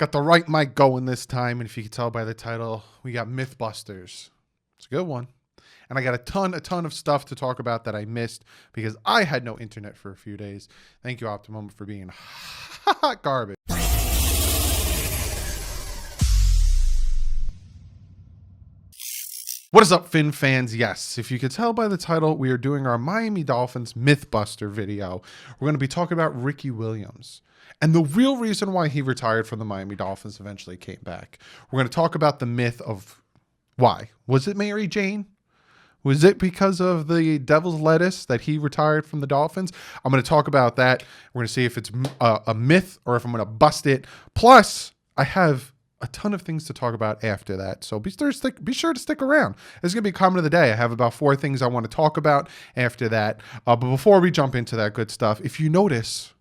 Got the right mic going this time, and if you can tell by the title, we got Mythbusters. It's a good one. And I got a ton of stuff to talk about that I missed because I had no internet for a few days. Thank you, Optimum, for being hot garbage. What is up, Finn fans? Yes, if you could tell by the title, we are doing our Miami Dolphins Mythbuster video. We're going to be talking about Ricky Williams and the real reason why he retired from the Miami Dolphins, eventually came back. We're going to talk about the myth of why. Was it Mary Jane? Was it because of the devil's lettuce that he retired from the Dolphins? I'm going to talk about that. We're going to see if it's a myth or if I'm going to bust it. Plus, I have a ton of things to talk about after that. So be sure to stick around. This is going to be a comment of the day. I have about 4 things I want to talk about after that. But before we jump into that good stuff, if you notice,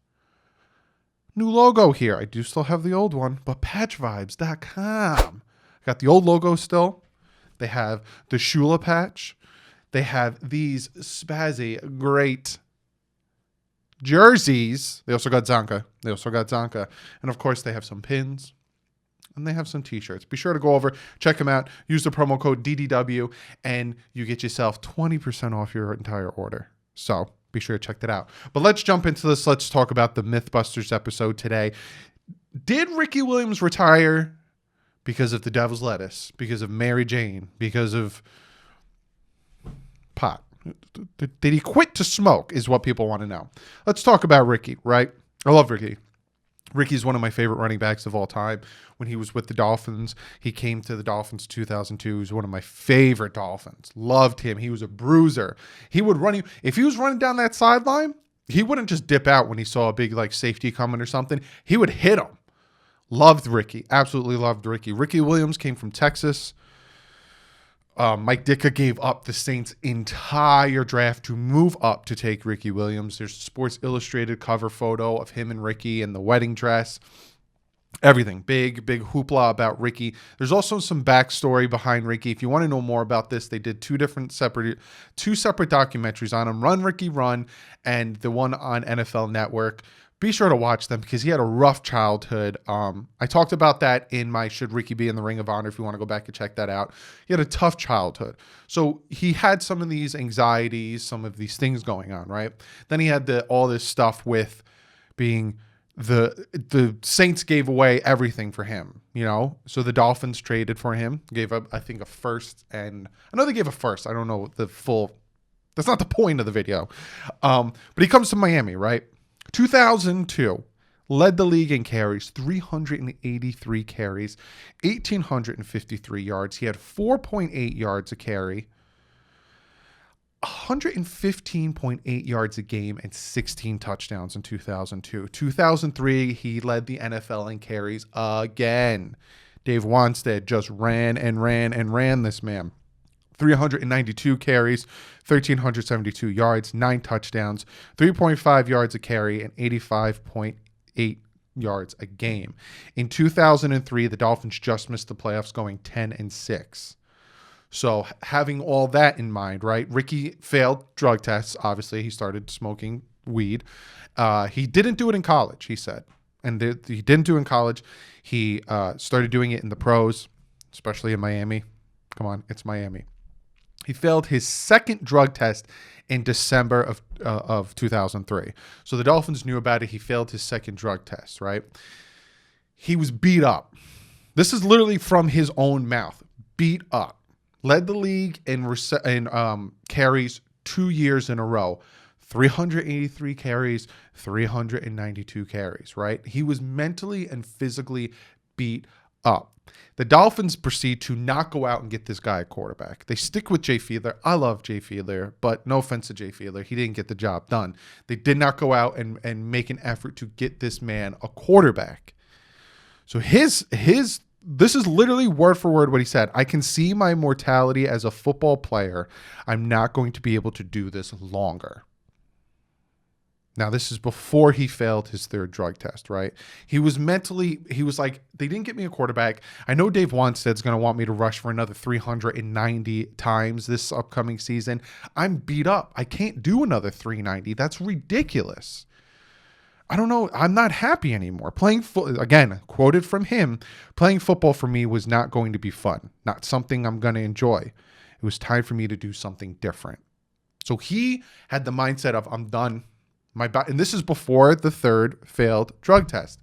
new logo here. I do still have the old one, but patchvibes.com. Got the old logo still. They have the Shula patch. They have these spazzy, great jerseys. They also got Zanka. And of course, they have some pins. And they have some t-shirts. Be sure to go over, check them out. Use the promo code DDW, and you get yourself 20% off your entire order. So be sure to check that out. But let's jump into this. Let's talk about the Mythbusters episode today. Did Ricky Williams retire because of the devil's lettuce? Because of Mary Jane? Because of pot? Did he quit to smoke is what people want to know. Let's talk about Ricky, right? I love Ricky. Ricky's one of my favorite running backs of all time. When he was with the Dolphins, he came to the Dolphins 2002. He was one of my favorite Dolphins. Loved him. He was a bruiser. He would run you. If he was running down that sideline, he wouldn't just dip out when he saw a big safety coming or something. He would hit him. Loved Ricky. Absolutely loved Ricky. Ricky Williams came from Texas. Mike Ditka gave up the Saints' entire draft to move up to take Ricky Williams. There's a Sports Illustrated cover photo of him and Ricky in the wedding dress. Everything. Big hoopla about Ricky. There's also some backstory behind Ricky. If you want to know more about this, they did two separate documentaries on him. Run, Ricky, Run, and the one on NFL Network. Be sure to watch them because he had a rough childhood. I talked about that in my Should Ricky Be in the Ring of Honor if you want to go back and check that out. He had a tough childhood. So he had some of these anxieties, some of these things going on, right? Then he had all this stuff with being the Saints gave away everything for him, So the Dolphins traded for him, gave up, I think, a first. And I know they gave a first. I don't know the full. That's not the point of the video. But he comes to Miami, right? 2002, led the league in carries, 383 carries, 1,853 yards. He had 4.8 yards a carry, 115.8 yards a game, and 16 touchdowns in 2002. 2003, he led the NFL in carries again. Dave Wanstead just ran this man. 392 carries, 1,372 yards, 9 touchdowns, 3.5 yards a carry, and 85.8 yards a game. In 2003, the Dolphins just missed the playoffs, going 10-6. So having all that in mind, right? Ricky failed drug tests. Obviously, he started smoking weed. He didn't do it in college, he said. And he didn't do it in college. He started doing it in the pros, especially in Miami. Come on, it's Miami. He failed his second drug test in December of 2003. So the Dolphins knew about it. He failed his second drug test, right? He was beat up. This is literally from his own mouth. Beat up. Led the league in carries 2 years in a row. 383 carries, 392 carries, right? He was mentally and physically beat up. The Dolphins proceed to not go out and get this guy a quarterback. They stick with Jay Fiedler. I love Jay Fiedler, but no offense to Jay Fiedler. He didn't get the job done. They did not go out and make an effort to get this man a quarterback. So this is literally word for word what he said. I can see my mortality as a football player. I'm not going to be able to do this longer. Now, this is before he failed his third drug test, right? He was like, they didn't get me a quarterback. I know Dave Wanstead's going to want me to rush for another 390 times this upcoming season. I'm beat up. I can't do another 390. That's ridiculous. I don't know. I'm not happy anymore. Again, quoted from him, playing football for me was not going to be fun, not something I'm going to enjoy. It was time for me to do something different. So he had the mindset of, I'm done. And this is before the third failed drug test.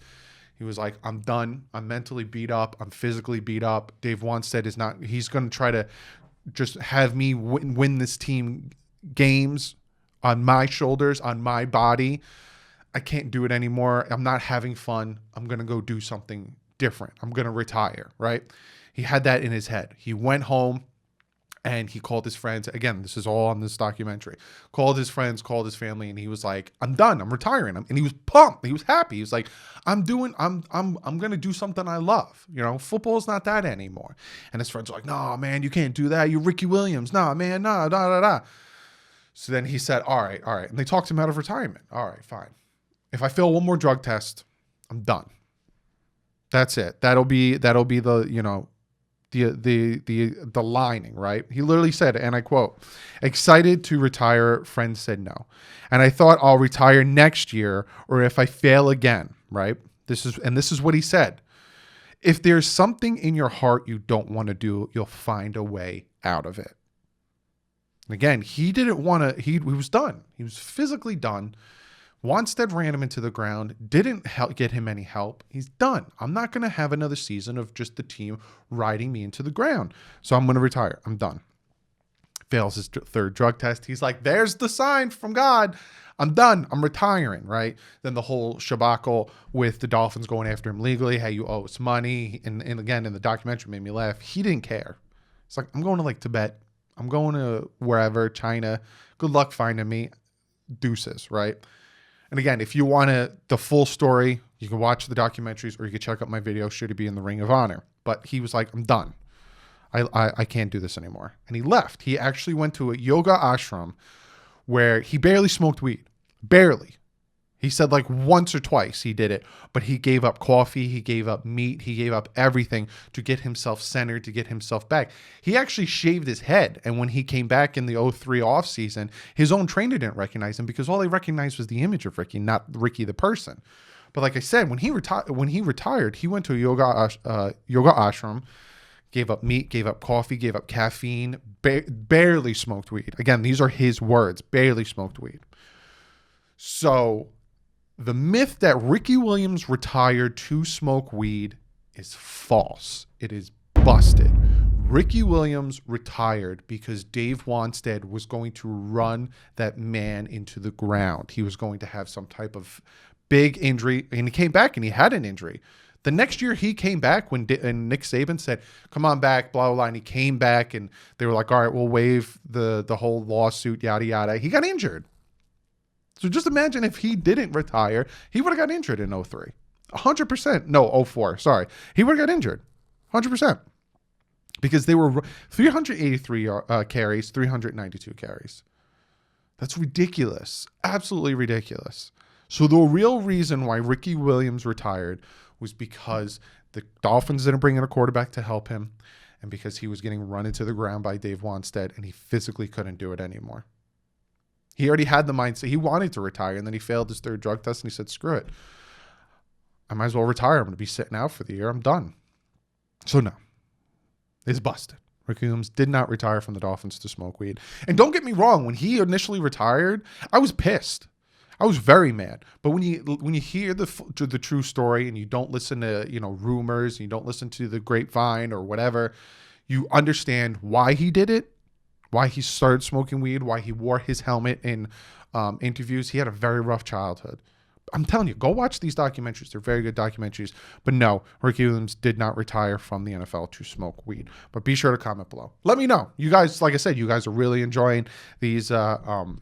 He was like, I'm done. I'm mentally beat up. I'm physically beat up. Dave Wanstead he's going to try to just have me win this team games on my shoulders, on my body. I can't do it anymore. I'm not having fun. I'm going to go do something different. I'm going to retire, right? He had that in his head. He went home and he called his friends. Again, this is all on this documentary. Called his friends, called his family, and he was like, I'm done. I'm retiring. And he was pumped. He was happy. He was like, I'm going to do something I love. Football's not that anymore. And his friends are like, no, man, you can't do that. You're Ricky Williams. No, man, no, da. So then he said, all right. And they talked him out of retirement. All right, fine. If I fail one more drug test, I'm done. That's it. That'll be the lining, right? He literally said, and I quote, excited to retire, friends said no. And I thought I'll retire next year or if I fail again, right? This is what he said. If there's something in your heart you don't want to do, you'll find a way out of it. Again, he didn't want to, he was done. He was physically done. Wanstead ran him into the ground, didn't get him any help. He's done. I'm not going to have another season of just the team riding me into the ground. So I'm going to retire. I'm done. Fails his third drug test. He's like, there's the sign from God. I'm done. I'm retiring, right? Then the whole shabacle with the Dolphins going after him legally. Hey, you owe us money. And again, in the documentary made me laugh. He didn't care. It's like, I'm going to Tibet. I'm going to wherever, China. Good luck finding me. Deuces, right? And again, if you want the full story, you can watch the documentaries or you can check out my video, Should He Be in the Ring of Honor? But he was like, I'm done. I can't do this anymore. And he left. He actually went to a yoga ashram where he barely smoked weed. Barely. He said once or twice he did it, but he gave up coffee, he gave up meat, he gave up everything to get himself centered, to get himself back. He actually shaved his head, and when he came back in the 2003 offseason, his own trainer didn't recognize him because all they recognized was the image of Ricky, not Ricky the person. But like I said, when he retired, he went to a yoga ashram, gave up meat, gave up coffee, gave up caffeine, barely smoked weed. Again, these are his words, barely smoked weed. So the myth that Ricky Williams retired to smoke weed is false. It is busted. Ricky Williams retired because Dave Wanstead was going to run that man into the ground. He was going to have some type of big injury, and he came back and he had an injury. The next year he came back and Nick Saban said, come on back, blah, blah, blah. And he came back and they were like, all right, we'll waive the whole lawsuit, yada, yada. He got injured. So just imagine if he didn't retire, he would have got injured in 2003. 100%. No, 2004. Sorry. He would have got injured. 100%. Because they were 383 carries, 392 carries. That's ridiculous. Absolutely ridiculous. So the real reason why Ricky Williams retired was because the Dolphins didn't bring in a quarterback to help him and because he was getting run into the ground by Dave Wanstead and he physically couldn't do it anymore. He already had the mindset. He wanted to retire, and then he failed his third drug test, and he said, screw it. I might as well retire. I'm going to be sitting out for the year. I'm done. So no. It's busted. Ricky Williams did not retire from the Dolphins to smoke weed. And don't get me wrong. When he initially retired, I was pissed. I was very mad. But when you hear the true story and you don't listen to rumors, and you don't listen to the grapevine or whatever, you understand why he did it. Why he started smoking weed, why he wore his helmet in interviews. He had a very rough childhood. I'm telling you, go watch these documentaries. They're very good documentaries. But no, Ricky Williams did not retire from the NFL to smoke weed. But be sure to comment below. Let me know. You guys, like I said, you guys are really enjoying these Mythbuster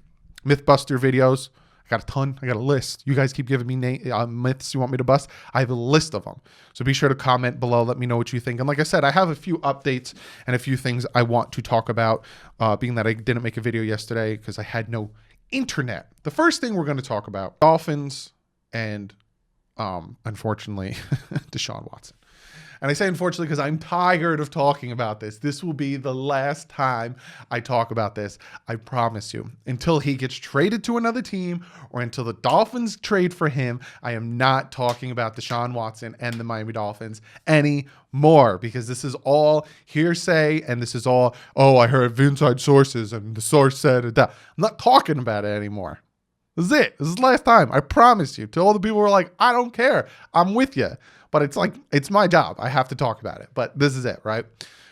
videos. I got a ton. I got a list. You guys keep giving me myths you want me to bust. I have a list of them. So be sure to comment below. Let me know what you think. And like I said, I have a few updates and a few things I want to talk about, being that I didn't make a video yesterday because I had no internet. The first thing we're going to talk about, Dolphins and, unfortunately, Deshaun Watson. And I say unfortunately because I'm tired of talking about this. This will be the last time I talk about this. I promise you. Until he gets traded to another team or until the Dolphins trade for him, I am not talking about Deshaun Watson and the Miami Dolphins anymore, because this is all hearsay and this is all, oh, I heard inside sources and the source said that. I'm not talking about it anymore. This is it. This is the last time. I promise you. To all the people who are like, I don't care. I'm with you. But it's like, it's my job. I have to talk about it. But this is it, right?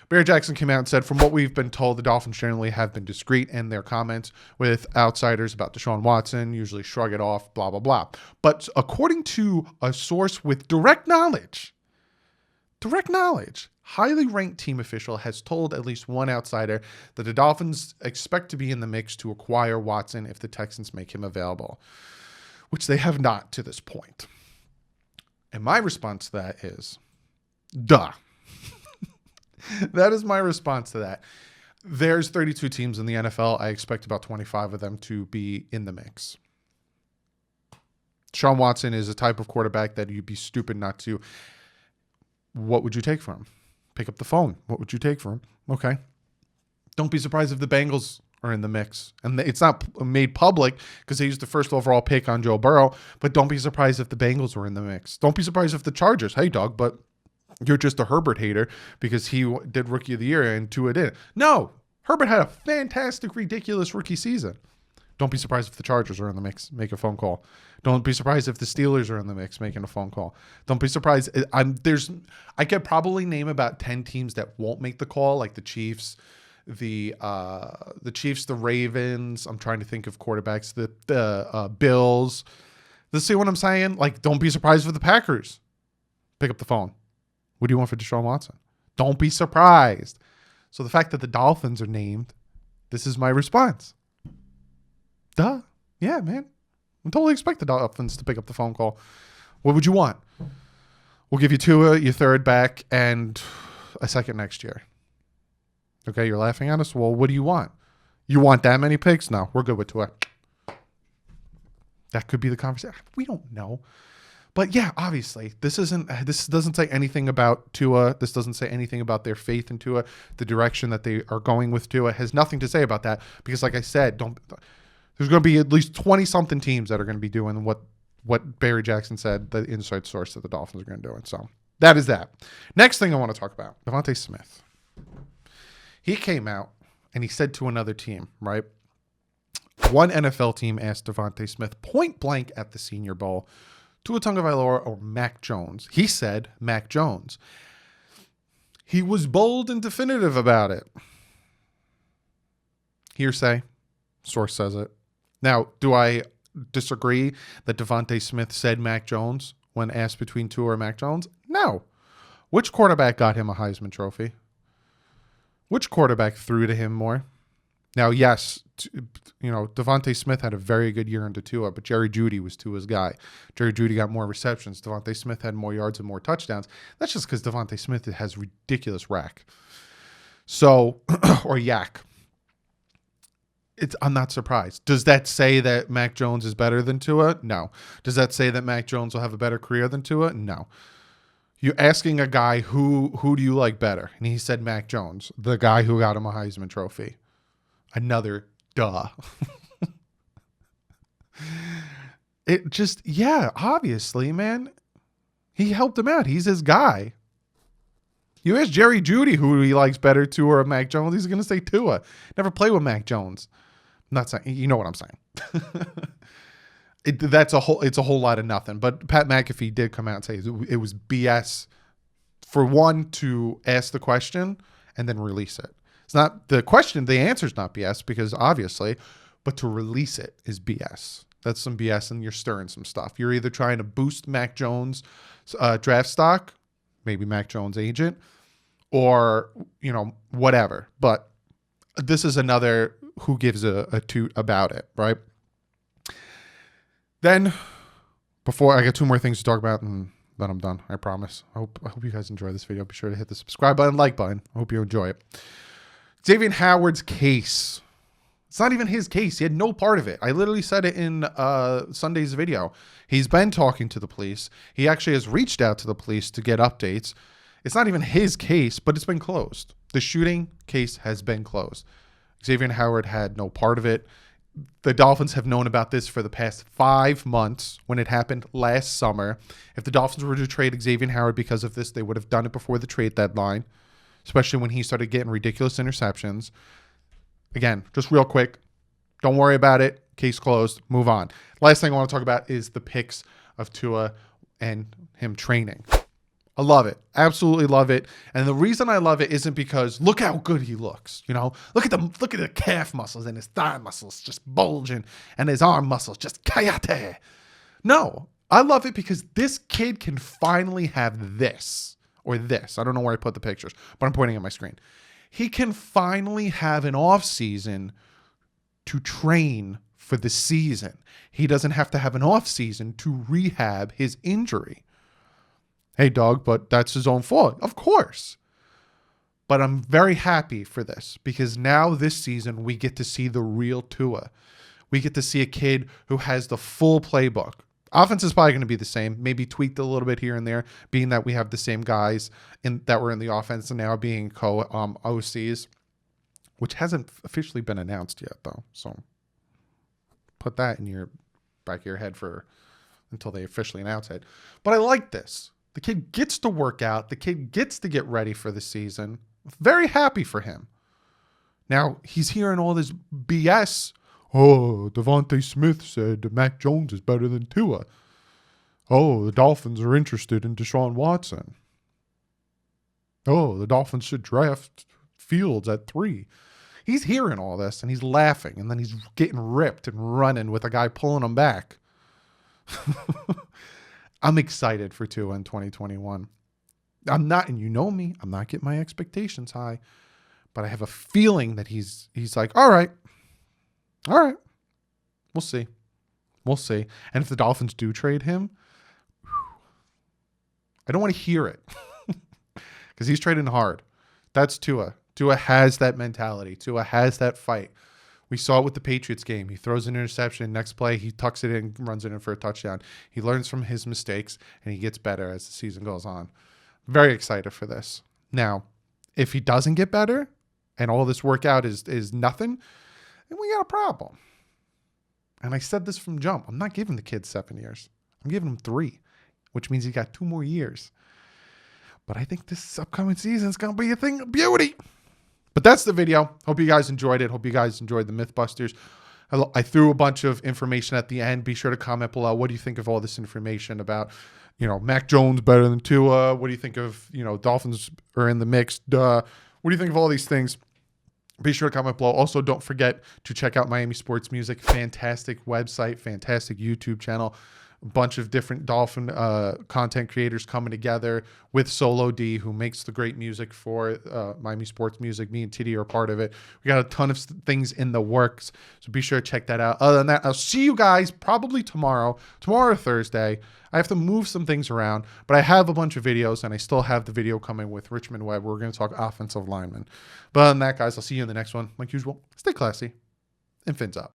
Barry Jackson came out and said, from what we've been told, the Dolphins generally have been discreet in their comments with outsiders about Deshaun Watson, usually shrug it off, blah, blah, blah. But according to a source with direct knowledge, highly ranked team official has told at least one outsider that the Dolphins expect to be in the mix to acquire Watson if the Texans make him available, which they have not to this point. And my response to that is, duh. That is my response to that. There's 32 teams in the NFL. I expect about 25 of them to be in the mix. Deshaun Watson is a type of quarterback that you'd be stupid not to. What would you take from him? Pick up the phone. What would you take from him? Okay. Don't be surprised if the Bengals are in the mix. And it's not made public because they used the first overall pick on Joe Burrow, but don't be surprised if the Bengals were in the mix. Don't be surprised if the Chargers, hey, dog, but you're just a Herbert hater because he did Rookie of the Year and Tua didn't. No, Herbert had a fantastic, ridiculous rookie season. Don't be surprised if the Chargers are in the mix. Make a phone call. Don't be surprised if the Steelers are in the mix making a phone call. Don't be surprised. I could probably name about 10 teams that won't make the call, like the Chiefs, the Chiefs, the Ravens. I'm trying to think of quarterbacks. The Bills. Let's see what I'm saying. Like, don't be surprised if the Packers pick up the phone. What do you want for Deshaun Watson? Don't be surprised. So the fact that the Dolphins are named, this is my response. Duh. Yeah, man. I totally expect the Dolphins to pick up the phone call. What would you want? We'll give you Tua, your third back, and a second next year. Okay, you're laughing at us? Well, what do you want? You want that many picks? No, we're good with Tua. That could be the conversation. We don't know. But yeah, obviously, this doesn't say anything about Tua. This doesn't say anything about their faith in Tua. The direction that they are going with Tua has nothing to say about that because, like I said, there's going to be at least 20-something teams that are going to be doing what Barry Jackson said, the inside source that the Dolphins are going to do. And so that is that. Next thing I want to talk about, Devonte Smith. He came out and he said to another team, right? One NFL team asked Devonte Smith point blank at the Senior Bowl, Tua Tagovailoa or Mac Jones. He said Mac Jones. He was bold and definitive about it. Hearsay. Source says it. Now, do I disagree that Devonte Smith said Mac Jones when asked between Tua or Mac Jones? No. Which quarterback got him a Heisman Trophy? Which quarterback threw to him more? Now, yes, Devonte Smith had a very good year into Tua, but Jerry Jeudy was Tua's guy. Jerry Jeudy got more receptions. Devonte Smith had more yards and more touchdowns. That's just because Devonte Smith has ridiculous rack. So, or yak. I'm not surprised. Does that say that Mac Jones is better than Tua? No. Does that say that Mac Jones will have a better career than Tua? No. You're asking a guy who do you like better? And he said Mac Jones, the guy who got him a Heisman Trophy. Another duh. It just, yeah, obviously, man. He helped him out. He's his guy. You ask Jerry Jeudy who he likes better, Tua or Mac Jones, he's going to say Tua. Never play with Mac Jones. I'm not saying, you know what I'm saying. It's a whole lot of nothing. But Pat McAfee did come out and say it was BS for one to ask the question and then release it. It's not the question, the answer is not BS because obviously, but to release it is BS. That's some BS and you're stirring some stuff. You're either trying to boost Mac Jones' draft stock, maybe Mac Jones' agent, or, whatever. But this is another who gives a toot about it, right? Then, before I got two more things to talk about, and then I'm done, I promise. I hope you guys enjoy this video. Be sure to hit the subscribe button, like button. I hope you enjoy it. Xavier Howard's case. It's not even his case. He had no part of it. I literally said it in Sunday's video. He's been talking to the police. He actually has reached out to the police to get updates. It's not even his case, but it's been closed. The shooting case has been closed. Xavier Howard had no part of it. The Dolphins have known about this for the past 5 months when it happened last summer. If the Dolphins were to trade Xavier Howard because of this, they would have done it before the trade deadline, especially when he started getting ridiculous interceptions. Again, just real quick, don't worry about it. Case closed. Move on. Last thing I want to talk about is the pics of Tua and him training. I love it. Absolutely love it. And the reason I love it isn't because look how good he looks. You know, look at the calf muscles and his thigh muscles just bulging and his arm muscles just kayate. No, I love it because this kid can finally have this or this. I don't know where I put the pictures, but I'm pointing at my screen. He can finally have an off season to train for the season. He doesn't have to have an off season to rehab his injury. Hey, dog, but that's his own fault. Of course. But I'm very happy for this because now this season we get to see the real Tua. We get to see a kid who has the full playbook. Offense is probably going to be the same, maybe tweaked a little bit here and there, being that we have the same guys that were in the offense and now being co-OCs, which hasn't officially been announced yet, though. So put that in your back of your head until they officially announce it. But I like this. The kid gets to work out. The kid gets to get ready for the season. Very happy for him. Now, he's hearing all this BS. Oh, Devonte Smith said Mac Jones is better than Tua. Oh, the Dolphins are interested in Deshaun Watson. Oh, the Dolphins should draft Fields at 3. He's hearing all this, and he's laughing, and then he's getting ripped and running with a guy pulling him back. I'm excited for Tua in 2021. I'm not, and you know me, I'm not getting my expectations high, but I have a feeling that he's like, all right, we'll see. And if the Dolphins do trade him, I don't want to hear it because he's trading hard. That's Tua. Tua has that mentality. Tua has that fight. We saw it with the Patriots game. He throws an interception. Next play, he tucks it in, runs it in for a touchdown. He learns from his mistakes, and he gets better as the season goes on. Very excited for this. Now, if he doesn't get better and all this workout is nothing, then we got a problem. And I said this from jump. I'm not giving the kid 7 years. I'm giving him 3, which means he got 2 more years. But I think this upcoming season is going to be a thing of beauty. But that's the video. Hope you guys enjoyed it. Hope you guys enjoyed the Mythbusters. I threw a bunch of information at the end. Be sure to comment below. What do you think of all this information about, Mac Jones better than Tua? What do you think of, Dolphins are in the mix? Duh. What do you think of all these things? Be sure to comment below. Also, don't forget to check out Miami Sports Music. Fantastic website, fantastic YouTube channel. A bunch of different Dolphin content creators coming together with Solo D, who makes the great music for Miami Sports Music. Me and Titty are a part of it. We got a ton of things in the works, so be sure to check that out. Other than that, I'll see you guys probably tomorrow or Thursday. I have to move some things around, but I have a bunch of videos, and I still have the video coming with Richmond Webb. We're going to talk offensive linemen. But other than that, guys, I'll see you in the next one. Like usual, stay classy, and fins up.